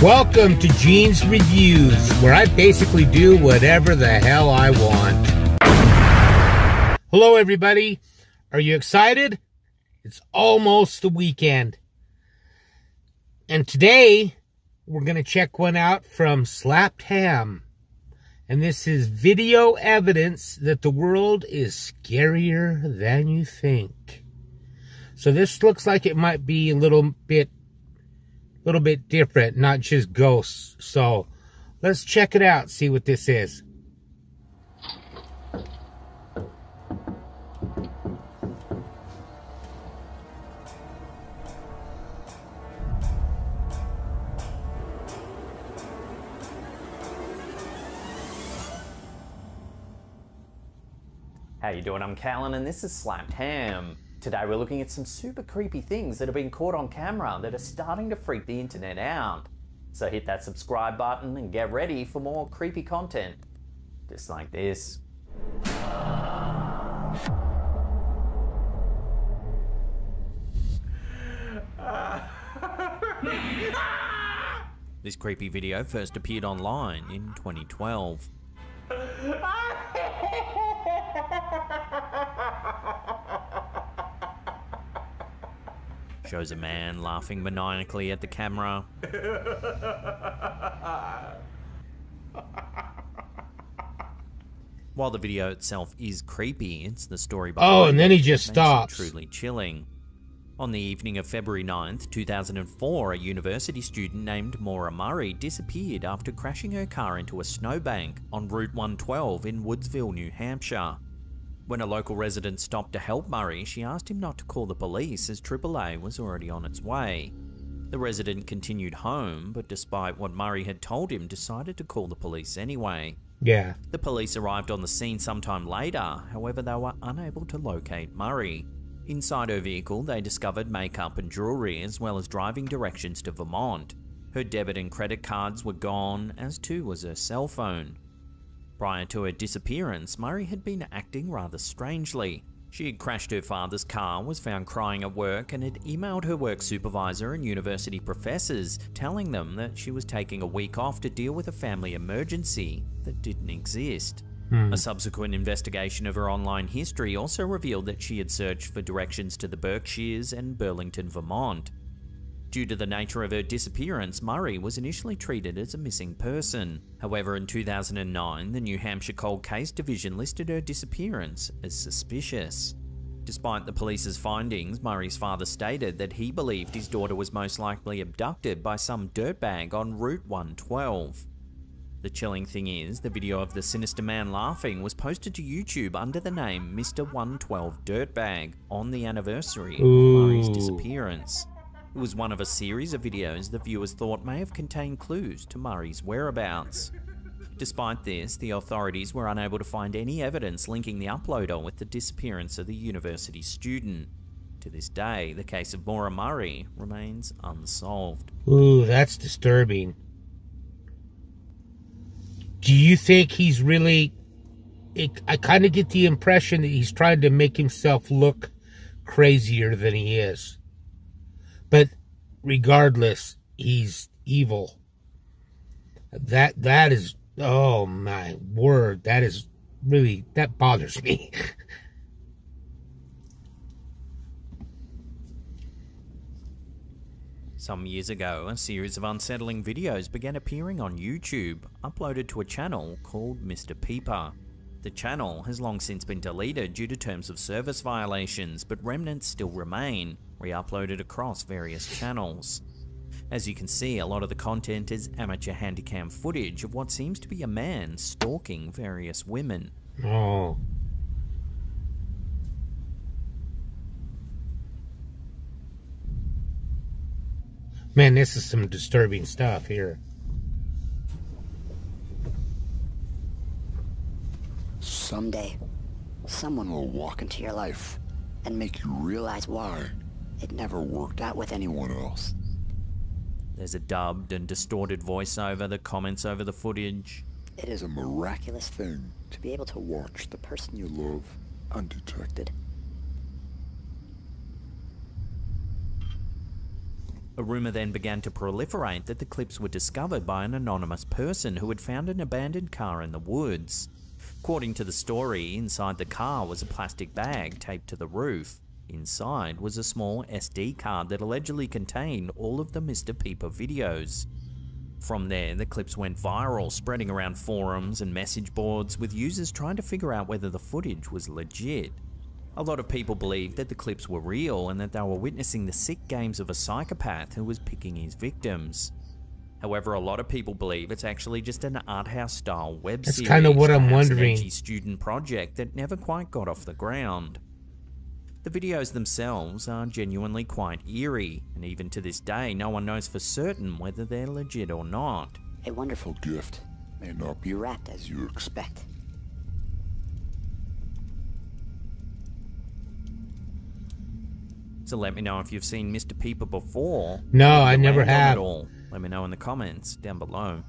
Welcome to Gene's Reviews, where I basically do whatever the hell I want. Hello everybody, are you excited? It's almost the weekend. And today, we're going to check one out from Slapped Ham. And this is video evidence that the world is scarier than you think. So this looks like it might be a little bit different, not just ghosts. So let's check it out, see what this is. How you doing? I'm Callan and this is Slapped Ham. Today we're looking at some super creepy things that have been caught on camera that are starting to freak the internet out. So hit that subscribe button and get ready for more creepy content. Just like this. This creepy video first appeared online in 2012. Shows a man laughing maniacally at the camera. While the video itself is creepy, it's the story behind and then he just stops. Truly chilling. On the evening of February 9th, 2004, a university student named Maura Murray disappeared after crashing her car into a snowbank on Route 112 in Woodsville, New Hampshire. When a local resident stopped to help Murray, she asked him not to call the police as AAA was already on its way. The resident continued home, but despite what Murray had told him, decided to call the police anyway. Yeah. The police arrived on the scene sometime later, however they were unable to locate Murray. Inside her vehicle, they discovered makeup and jewellery as well as driving directions to Vermont. Her debit and credit cards were gone, as too was her cell phone. Prior to her disappearance, Murray had been acting rather strangely. She had crashed her father's car, was found crying at work, and had emailed her work supervisor and university professors, telling them that she was taking a week off to deal with a family emergency that didn't exist. A subsequent investigation of her online history also revealed that she had searched for directions to the Berkshires and Burlington, Vermont. Due to the nature of her disappearance, Murray was initially treated as a missing person. However, in 2009, the New Hampshire Cold Case Division listed her disappearance as suspicious. Despite the police's findings, Murray's father stated that he believed his daughter was most likely abducted by some dirtbag on Route 112. The chilling thing is, the video of the sinister man laughing was posted to YouTube under the name Mr. 112 Dirtbag on the anniversary of Murray's disappearance. It was one of a series of videos the viewers thought may have contained clues to Murray's whereabouts. Despite this, the authorities were unable to find any evidence linking the uploader with the disappearance of the university student. To this day, the case of Maura Murray remains unsolved. Ooh, that's disturbing. Do you think he's really... I kind of get the impression that he's trying to make himself look crazier than he is. But regardless, he's evil. That is... Oh my word. That is really... That bothers me. Some years ago, a series of unsettling videos began appearing on YouTube, uploaded to a channel called Mr. Peeper. The channel has long since been deleted due to terms of service violations, but remnants still remain, re-uploaded across various channels. As you can see, a lot of the content is amateur handycam footage of what seems to be a man stalking various women. Oh. Man, this is some disturbing stuff here. Someday, someone will walk into your life and make you realize why it never worked out with anyone else. There's a dubbed and distorted voiceover that comments over the footage. It is a miraculous thing to be able to watch the person you love undetected. A rumour then began to proliferate that the clips were discovered by an anonymous person who had found an abandoned car in the woods. According to the story, inside the car was a plastic bag taped to the roof. Inside was a small SD card that allegedly contained all of the Mr. Peeper videos. From there, the clips went viral, spreading around forums and message boards, with users trying to figure out whether the footage was legit. A lot of people believed that the clips were real and that they were witnessing the sick games of a psychopath who was picking his victims. However, a lot of people believe it's actually just an art house style web series. That's kind of what I'm wondering. An edgy student project that never quite got off the ground. The videos themselves are genuinely quite eerie, and even to this day, no one knows for certain whether they're legit or not. A wonderful gift may not be wrapped as you expect. So let me know if you've seen Mr. Peeper before. No, I never have. At all. Let me know in the comments down below.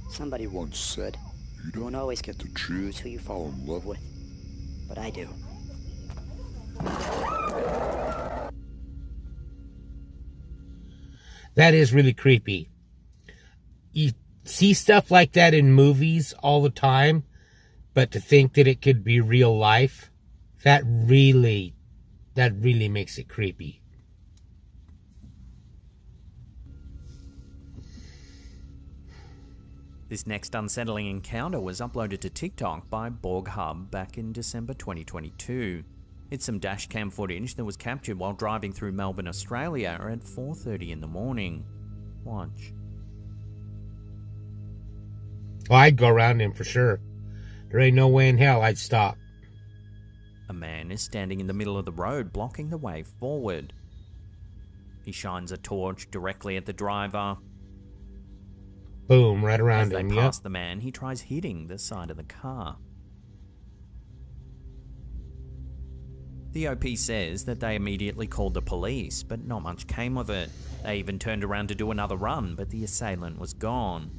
Somebody once said, you don't always get to choose who you fall in love with, but I do. That is really creepy. You see stuff like that in movies all the time, but to think that it could be real life, that really makes it creepy. This next unsettling encounter was uploaded to TikTok by BorgHub back in December 2022. It's some dashcam footage that was captured while driving through Melbourne, Australia at 4:30 in the morning. Watch. Well, I'd go around him for sure. There ain't no way in hell I'd stop. A man is standing in the middle of the road, blocking the way forward. He shines a torch directly at the driver. Boom, right As around they him, pass yep. the man, he tries hitting the side of the car. The OP says that they immediately called the police, but not much came of it. They even turned around to do another run, but the assailant was gone.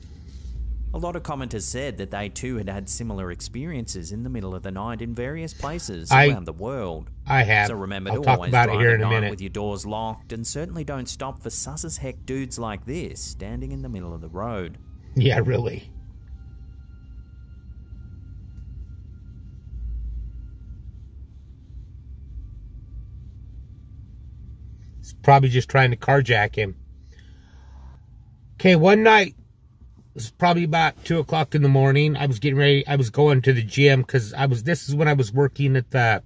A lot of commenters said that they too had had similar experiences in the middle of the night in various places around the world. I have. So remember I'll to talk always about it drive here at in a night minute. with your doors locked, and certainly don't stop for sus as heck dudes like this standing in the middle of the road. Yeah, really. He's probably just trying to carjack him. Okay, one night, it was probably about 2 o'clock in the morning. I was getting ready. I was going to the gym because this is when I was working at the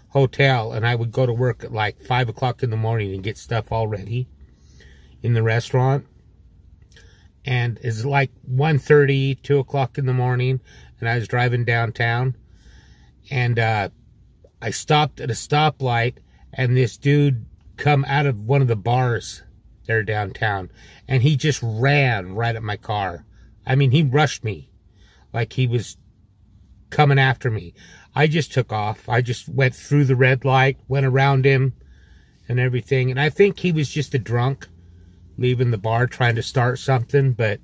hotel, and I would go to work at like 5 o'clock in the morning and get stuff all ready in the restaurant. And it's like 1:30, 2 o'clock in the morning, and I was driving downtown, and I stopped at a stoplight, and this dude come out of one of the bars there downtown, and he just ran right at my car. I mean, he rushed me like he was coming after me. I just took off. I just went through the red light, went around him and everything, and I think he was just a drunk leaving the bar trying to start something, but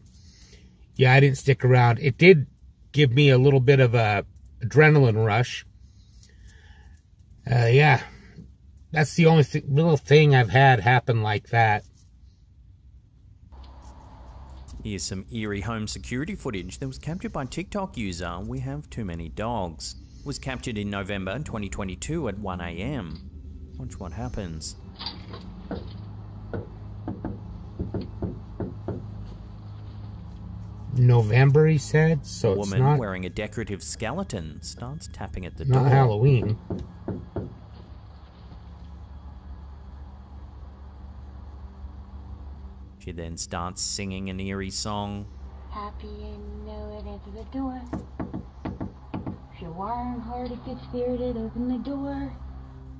yeah, I didn't stick around. It did give me a little bit of a adrenaline rush. Yeah, that's the only little thing I've had happen like that. Here's some eerie home security footage that was captured by TikTok user We Have Too Many Dogs. It was captured in November 2022 at 1 AM. Watch what happens. November, he said, so it's Woman not wearing a decorative skeleton starts tapping at the door. not Halloween. She then starts singing an eerie song. Happy and know it, answer the door. If you're warm-hearted, good-spirited, open the door.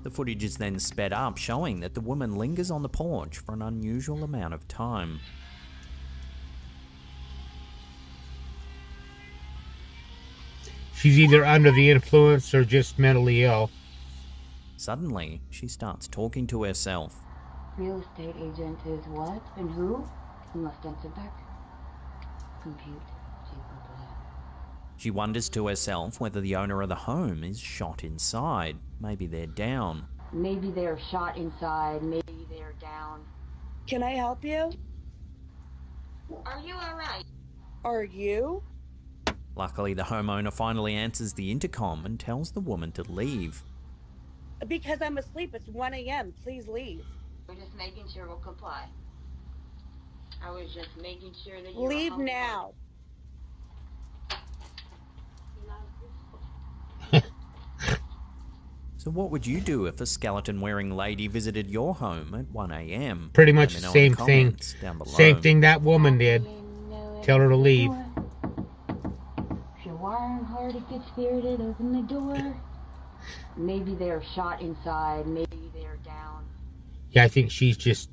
The footage is then sped up, showing that the woman lingers on the porch for an unusual amount of time. She's either under the influence or just mentally ill. Suddenly, she starts talking to herself. Real estate agent is what and who? You must answer back. Compute. She wonders to herself whether the owner of the home is shot inside. Maybe they're down. Maybe they're shot inside, maybe they're down. Can I help you? Are you alright? Are you? Luckily, the homeowner finally answers the intercom and tells the woman to leave. Because I'm asleep. It's 1 a.m. Please leave. We're just making sure we'll comply. I was just making sure that you Leave now. So what would you do if a skeleton-wearing lady visited your home at 1 a.m? Pretty much the same thing. Same thing that woman did. Tell her to leave. If you're wiring hard, it gets spirited. Open the door. Maybe they're shot inside. Maybe they're down. Yeah, I think she's just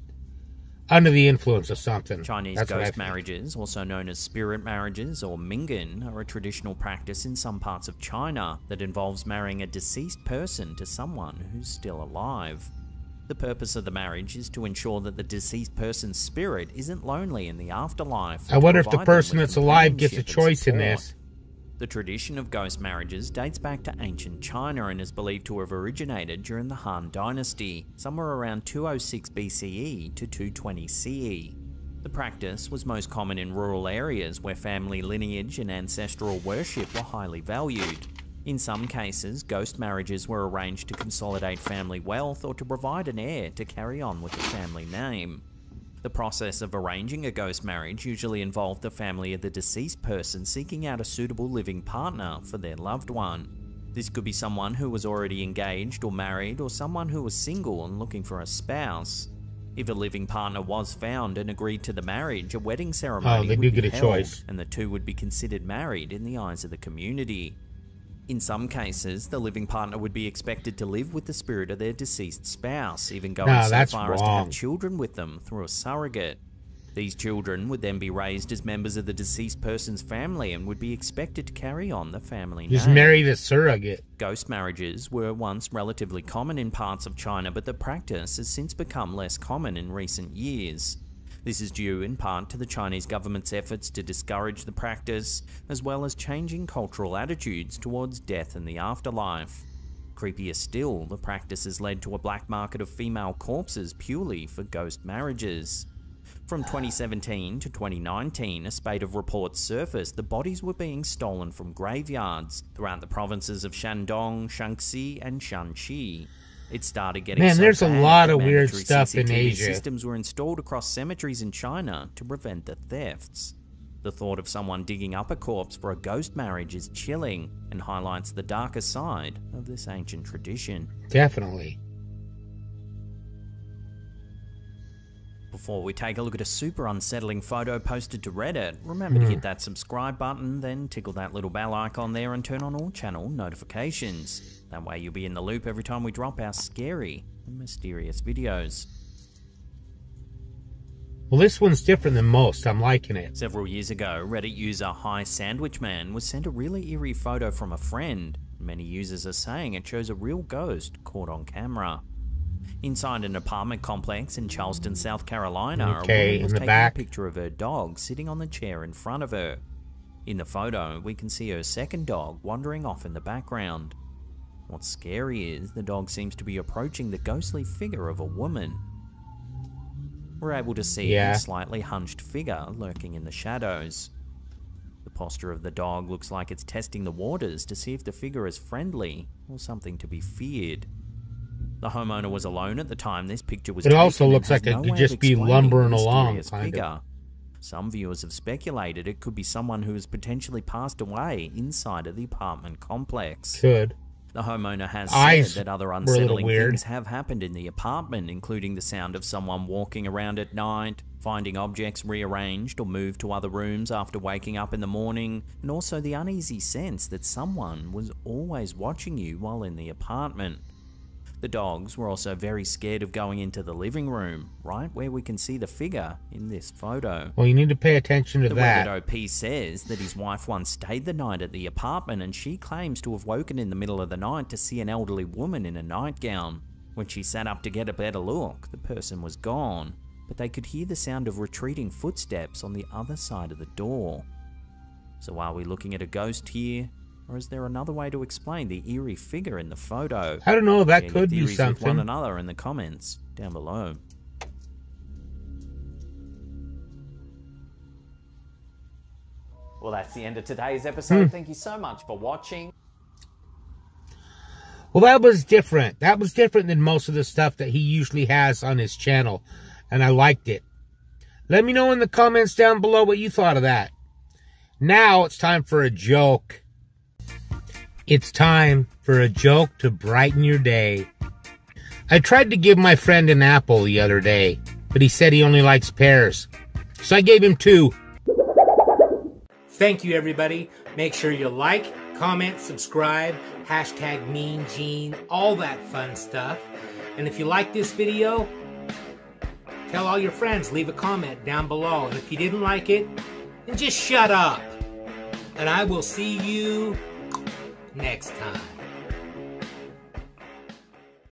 under the influence of something. Chinese ghost marriages, also known as spirit marriages or mingin, are a traditional practice in some parts of China that involves marrying a deceased person to someone who's still alive. The purpose of the marriage is to ensure that the deceased person's spirit isn't lonely in the afterlife. I wonder if the person that's alive gets a choice in this. The tradition of ghost marriages dates back to ancient China and is believed to have originated during the Han Dynasty, somewhere around 206 BCE to 220 CE. The practice was most common in rural areas where family lineage and ancestral worship were highly valued. In some cases, ghost marriages were arranged to consolidate family wealth or to provide an heir to carry on with the family name. The process of arranging a ghost marriage usually involved the family of the deceased person seeking out a suitable living partner for their loved one. This could be someone who was already engaged or married, or someone who was single and looking for a spouse. If a living partner was found and agreed to the marriage, a wedding ceremony would be held, and the two would be considered married in the eyes of the community. In some cases, the living partner would be expected to live with the spirit of their deceased spouse, even going so far as to have children with them through a surrogate. These children would then be raised as members of the deceased person's family and would be expected to carry on the family name. Just marry the surrogate. Ghost marriages were once relatively common in parts of China, but the practice has since become less common in recent years. This is due in part to the Chinese government's efforts to discourage the practice, as well as changing cultural attitudes towards death and the afterlife. Creepier still, the practice has led to a black market of female corpses purely for ghost marriages. From 2017 to 2019, a spate of reports surfaced that bodies were being stolen from graveyards throughout the provinces of Shandong, Shaanxi, and Shanxi. It started getting so there's a bad lot that of weird mandatory stuff CCTV in Asia. systems were installed across cemeteries in China to prevent the thefts. The thought of someone digging up a corpse for a ghost marriage is chilling and highlights the darker side of this ancient tradition. Definitely. Before we take a look at a super unsettling photo posted to Reddit, remember to hit that subscribe button, then tickle that little bell icon there and turn on all channel notifications. That way you'll be in the loop every time we drop our scary and mysterious videos. Well, this one's different than most. I'm liking it. Several years ago, Reddit user Hi Sandwich Man was sent a really eerie photo from a friend. Many users are saying it shows a real ghost caught on camera. Inside an apartment complex in Charleston, South Carolina, a woman was taking a picture of her dog sitting on the chair in front of her. In the photo, we can see her second dog wandering off in the background. What's scary is the dog seems to be approaching the ghostly figure of a woman. We're able to see a slightly hunched figure lurking in the shadows. The posture of the dog looks like it's testing the waters to see if the figure is friendly or something to be feared. The homeowner was alone at the time this picture was taken. It also looks like it could just be lumbering along, kind of. Some viewers have speculated it could be someone who has potentially passed away inside of the apartment complex. Could. The homeowner has said that other unsettling things have happened in the apartment, including the sound of someone walking around at night, finding objects rearranged or moved to other rooms after waking up in the morning, and also the uneasy sense that someone was always watching you while in the apartment. The dogs were also very scared of going into the living room, right where we can see the figure in this photo. Well, you need to pay attention to that. The Reddit OP says that his wife once stayed the night at the apartment, and she claims to have woken in the middle of the night to see an elderly woman in a nightgown. When she sat up to get a better look, the person was gone, but they could hear the sound of retreating footsteps on the other side of the door. So are we looking at a ghost here? Or is there another way to explain the eerie figure in the photo? I don't know, that could be something. With one another in the comments down below. Well, that's the end of today's episode. Thank you so much for watching. Well, that was different. That was different than most of the stuff that he usually has on his channel. And I liked it. Let me know in the comments down below what you thought of that. Now it's time for a joke. It's time for a joke to brighten your day. I tried to give my friend an apple the other day, but he said he only likes pears. So I gave him 2. Thank you, everybody. Make sure you like, comment, subscribe, hashtag Mean Gene, all that fun stuff. And if you like this video, tell all your friends, leave a comment down below. And if you didn't like it, then just shut up. And I will see you next time.